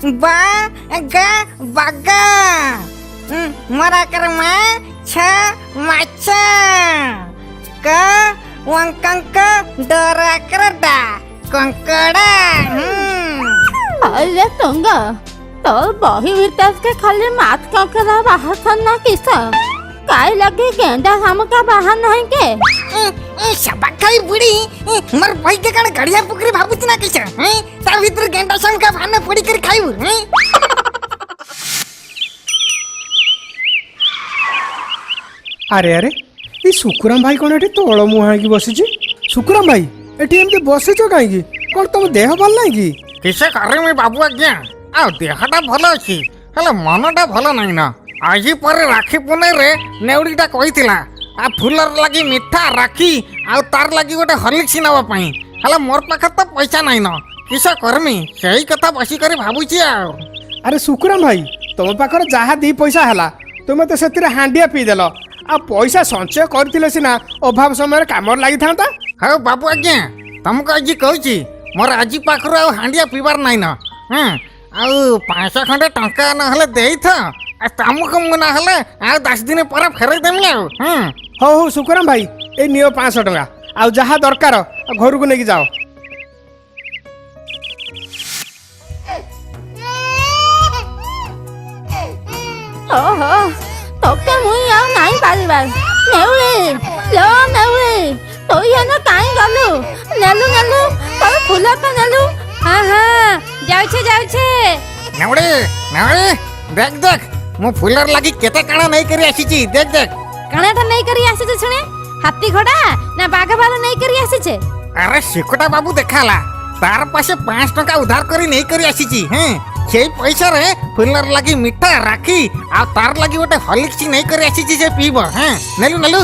Baga baga mara karma cha macha ka wangkang ka dora kerda kongkड़ा अरे तुंगा तो बही भीतर के खाली मात ककरा बाहर करना किसा काय लगे गेंदा हम का बाहर नहीं के सबाकाई बुढ़ी मर भाई के कण गड़िया पुकरी भाबुच ना किसा ता भीतर गेंदा सम का भान पड़ी कर खाइबु अरे अरे ये सुकुराम भाई कौन एठी तोड़ मुहा की बसिछि सुकुराम भाई एठी एमते बसिछो काई की कोन तुम देह भल नाही की किसे करे मैं बाबू आज्ञा आ देहटा भल अछि हेले मनटा भल नाही ना आजी पर राखी पुने रे नेउडीटा कहितिला आ फुलर लागि मिठा राखी आ तार लागि गोटे हॉर्लिक्स नवा पई हेले मोर पाखर तो पैसा नाही न किसे करमी सेही कथा बसी करी भाबुछि आ अरे सुकुराम भाई तुम पाखर जहा दी पैसा हला तुम तो सेतिरे हांडिया पी देलो आ पैसा संचय करथिले सिना अभाव समय काम लागि थांता हाँ बाबू आज्ञा तुमको आज कहूँ मोर आज पाखर आ हांडिया पीबार नाई न आउ 500 खंडे टंका नहले देई था तुमको ना हेले आ 10 दिन पर फेरई देमी हो हो सुकुराम भाई ए नियो 500 टका आ जहा दरकार घर को लेके जाओ ओहो तोके मुई आ नहीं पारिबा नेउले लो नेउले तो ये ना काई गलु नेलु नेलु तो फुला पे नेलु हां हां जाउ छे नेवड़े नेवड़े देख देख मु फुलर लागि केते काणा नहीं करी आसीची देख देख काणाटा नहीं करी आसी छे सुने हाथी घोड़ा ना बाघ बाल नहीं करी आसी छे अरे सिकोटा बाबू देखाला तार पासे 5 टका उधार करी नहीं करी आसीची हैं सेई पैसा रे फुलर लागि मिठा राखी आ तार लागि गोटे हॉर्लिक्स नहीं करी आसीची जे पीबो हैं नेलु नेलु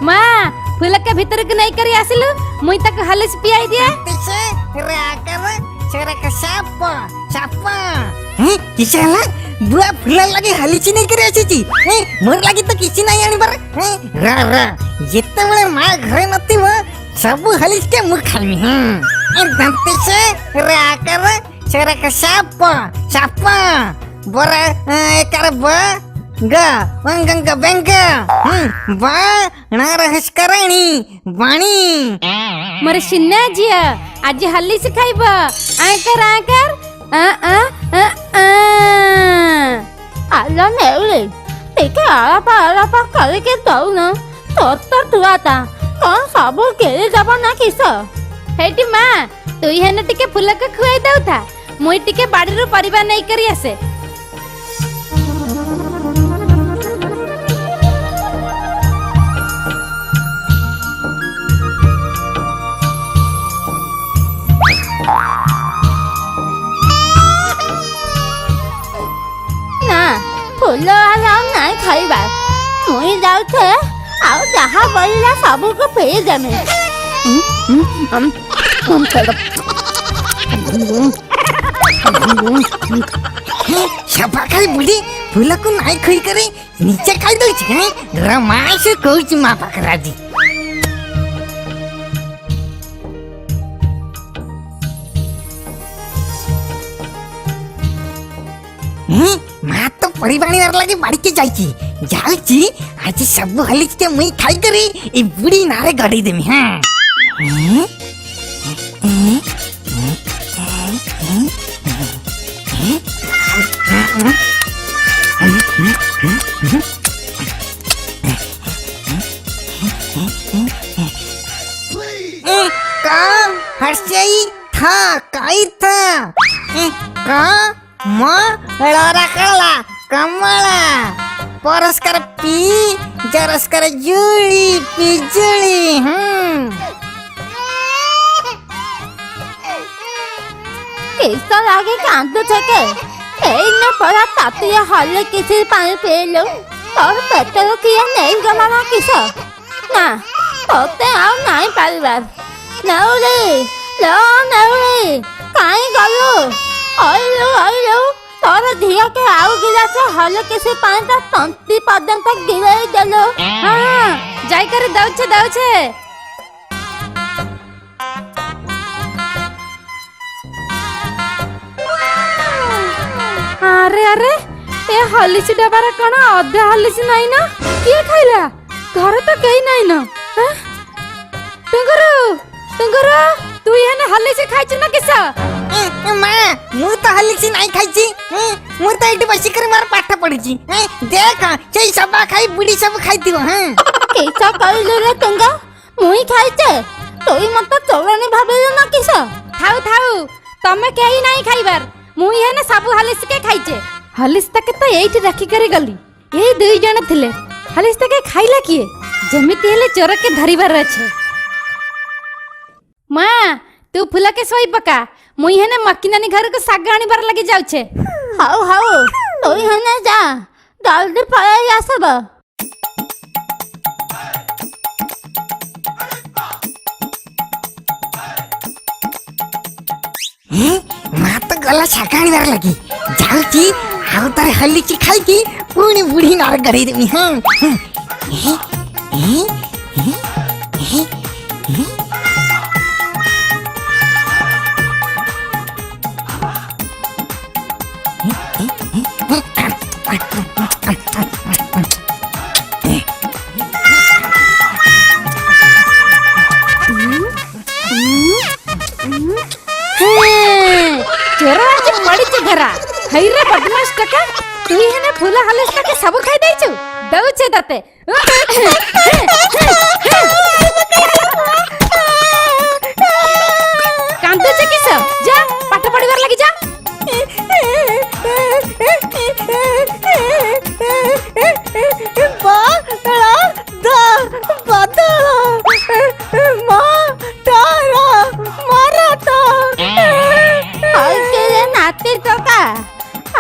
मां फुल के भीतर के नहीं करी आसिलु मुई तक हॉर्लिक्स पियाई दिया तिसे राकर छरा का सापा किसाला बुआ फुलर लागि हलिची नहीं करे आछी मोर लागि तो किसी नहीं आनी बार रा रा जेते बेले मां घरे नथिव सब हलिच के मु खाइमी दंते से राकर छरा का सापा बरा एकर बा गा वंगंग बेंगा बा ना रहस करणी वाणी मरे सिन्ना जिया आज हल्ली से खाइबा आकर आ आला नेउले तेके आला पा करे के दउ ना तो तुआता कौन सब के जाबा ना किस हेटी मां तू हेने टिके फुल के खुआई दउ था मुई टिके बाड़ी रो परिबा नहीं करी आसे फूल आला नहीं खाइबा मुई जाउ थे आउ जहा बलिला सब को पे देमे हम सबाकाई बुढ़ी फूल को नहीं खोई करे नीचे खाई दो छे रमाश कहूची मां पाखरा दी मां तो परिवाणी वाला लगे बाड़ी के जाईची जाऊची आज सब हलिच के मुई खाई करे ई बुढ़ी नारे गड़ी देमी हां का हर्षई था काई था का मोड़ा कला कमला परस्कर पी जरस्कर जुली पिजुली कैसा लागे कांद थे न पड़ा तातिया हल्ले किसी पानी पी लो और पेट्रोल किया नहीं गला ना किसा ना ତତେ ଆଉ ନାଇଁ ପାରିବାର। ନେଉଳି ଲୋ ନେଉଳି କାହିଁ ଗଲୁ? ଅଇଲୁ ତୋର ଝିଅକେ ଆଉ ଗିଲାସ ହଲକିସି ପାଇଁ ତା ତଣ୍ଟି ପର୍ଯ୍ୟନ୍ତ ଗିଳେଇ ଦେଲୁ। ହଁ ଯାଇକରି ଦଉଛେ। ଆରେ ଏ ହଲିସି ଡବାର କଣ ଅଧା ହଲିସି ନାଇଁ ନା? କିଏ ଖାଇଲା? ଘରେ ତ କେହି ନାଇଁ ନା। ଟୁଙ୍ଗୁରୁ ତୁ ଏନେ ହଲିସି ଖାଇଛୁ ନା କିସ? ମା ମୁଁ ତ ହଲିଛି ନାଇଁ ଖାଇଛି। ମୁଁ ତ ଏଇଠି ବସିକରି ମୋର ପାଠ ପଢିଛି। ଦେଖ ସେଇ ସବା ଖାଇ ବୁଢୀ ସବୁ ଖାଇଥିବ। କିସ କହିଲୁ ରେ ଟୁଙ୍ଗା? ମୁଇଁ ଖାଇଛେ তুই মতো চৌরানি ভাবিলু না কিস? থাউ তমে কেহি নাই খাইবার। মুই হেনে সাবু হালিসকে খাইছে। হালিসটাকে তো এইটি রাখি করে গলি। এই দুই জন থিলে। হালিসটাকে খাইলা কিয়ে? যেমিতি হেলে চোরকে ধরিবার আছে। মা তু ফুলকে সোই পকা। মুই হেনে মকিনানি ঘরকে শাগ আনিবার লাগি যাউছে। হাউ তুই হেনে যা। জলদি পলাই আসব। ମା ତ ଗଲା ଶାଗ ଆଣିବାର ଲାଗି। ଯାଉଛି ଆଉ ତାର ହଲିଛି ଖାଇକି ପୁଣି ବୁଢୀ ନର ଗଡେଇ ଦେବି। हैरे बदमाश टका तू हेने फूला हलेस टके सब खाई देछु दउछे तते कांदे छे किस जा पाठ पढिबार लागि जा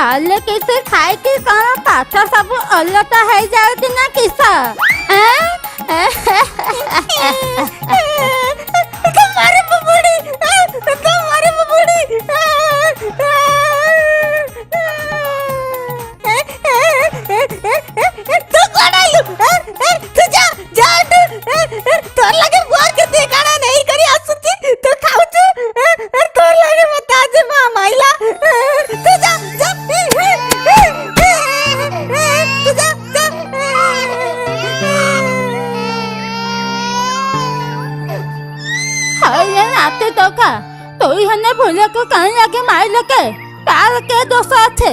आले किसे खाए कि कौन पाठ सब अलता है जाती ना किसा तुम्हारे बुबुड़ी तू कौन आयु तू जा तोर लगे बुआर के देखाना नहीं करी आसुती तो खाउछु तोर लगे मत आज मां माइला तू जा आते तो का तू हने भूले को कहीं आके मार लके तार के दोष আছে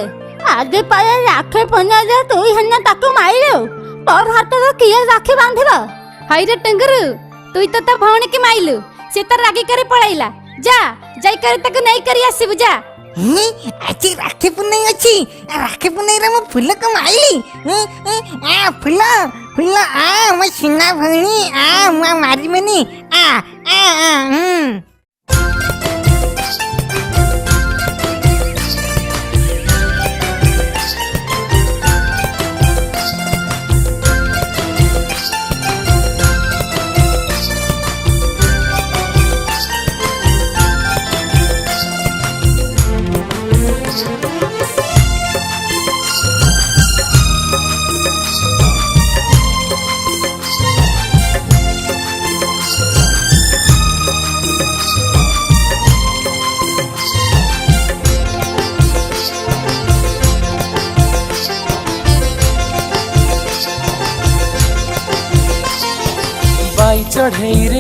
आगे पाए राखे पने ले तू हने ताको माइलो तोर हाथ रे किए राखे बांधिबा हाय रे टंगरू तू तो भौणी के माइलु से त रागी करे पळाइला जा जाई करे तक नहीं करी आसीबु जा आज राखी पुन्नई अछि राखी पुन्नई रे म फूल को माइली आ फूल आ म सिन्ना भौणी आ म मारी मनी आ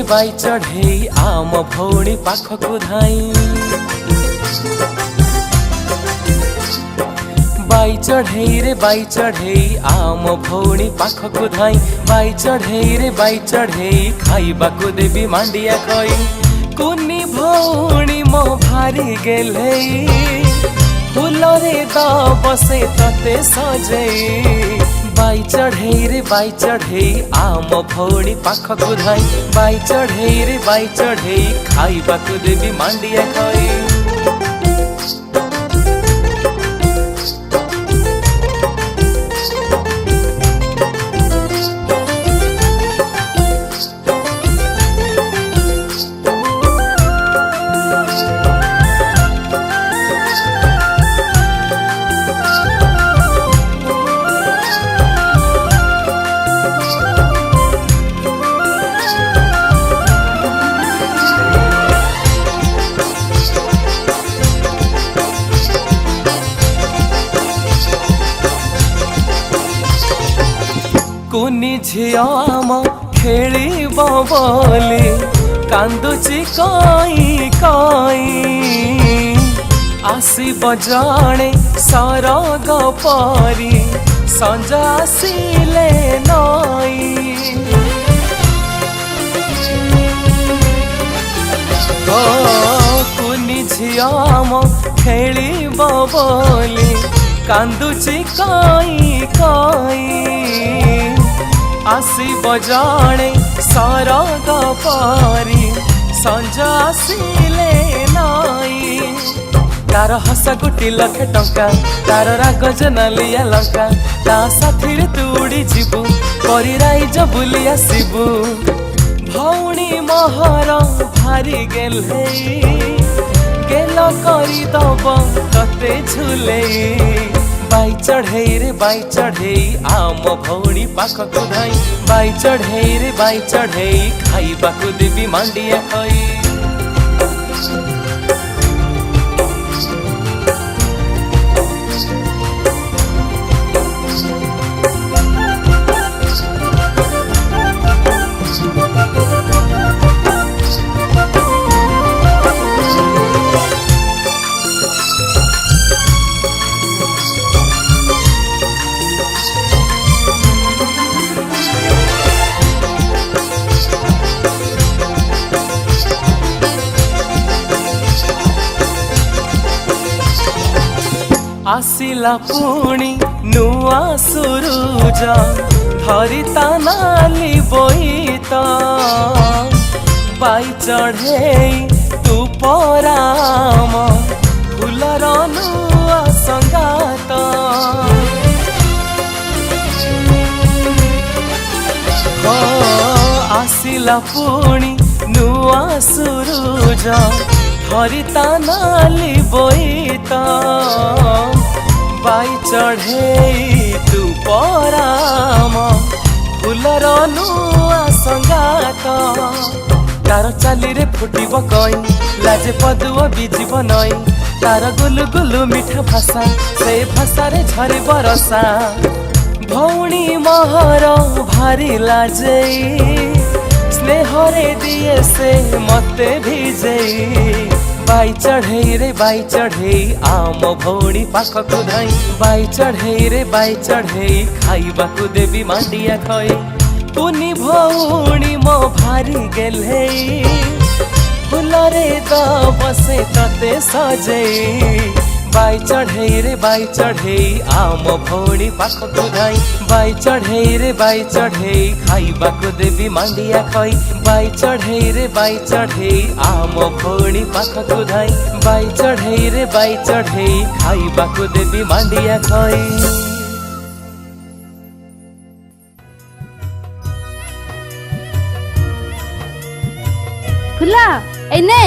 बाई चढ़े आम भौणी पाखकु धाई बाई चढ़े आम भौणी पाखकु धाई बाई चढ़े खाइबाकु देवी मांडिया कई कुनी भौणी मो भारी गेले फूलरे दब से तते सजई बाई चढ़े आम भौणी पाखकु धाई बाई चढ़े खाइबाकु देवी मांडिया कई कुनी झिया आम खेलिब बोली कांदुची कई कई आसीब जणे सरग परी संज आसिले नई कुनी झिया आम खेलिब बोली कांदुची कई कई आसीब जणे सरग परी संज आसिले नई तार हस गोटी लखे टंका तार राग जनालिया लंका ता साथी तू उड़ी जीवु परिराइज बुली आसबु भौणी महर भारी गेले गेल करी दब तते झुले बाई चढ़ई रे बाई चढ़ई आम भौणी पाखकु धाई बाई चढ़ई रे बाई चढ़ई खाइबाकु देवी मांडिया खई आसिला पुणी नुआ सुरुज धरिता नाली बोईत बाई चढ़े तू पराम फुलर नुआ संगात आसिला पुणी नुआ सुरुज धरिता नाली बोईत बाई चढ़े तू पराम फुलर नुआ संगात तार चाली रे फुटिब कई लाजे पदुआ बीजिब नई तार गुलु गुलु मीठा भाषा से भाषा रे झरे बरसा भौणी महर भारी लाजे स्नेहरे दिए से मते भिजई बाई चढ़ई रे बाई चढ़ई आम भौणी पाखकु धाई बाई चढ़ई रे बाई चढ़ई खाइबाकु देवी मांडिया खई कुनी भौणी मो भारी गेले फुलरे दब से तते सजई बाई चढ़ई रे बाई चढ़ई आम भौणी पाखकु धाई बाई चढ़ई रे बाई चढ़ई खाइबाकु देवी मांडिया खई बाई चढ़ई रे बाई चढ़ई आम भौणी पाखकु धाई बाई चढ़ई रे बाई चढ़ई खाइबाकु देवी मांडिया खई फुला एने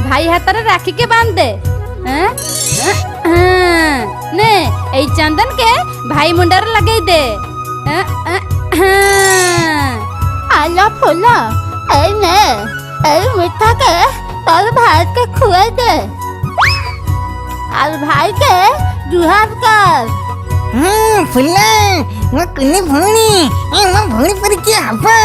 भाई हाथ में राखी के बांध दे ने ए चंदन के भाई मुंडर लगे दे आला फुला ए ने ए मीठा के तोर भाई के खुए दे और भाई के जुहार कर फुल्ला मैं कुनी भौणी मैं भौणी पर क्या आपा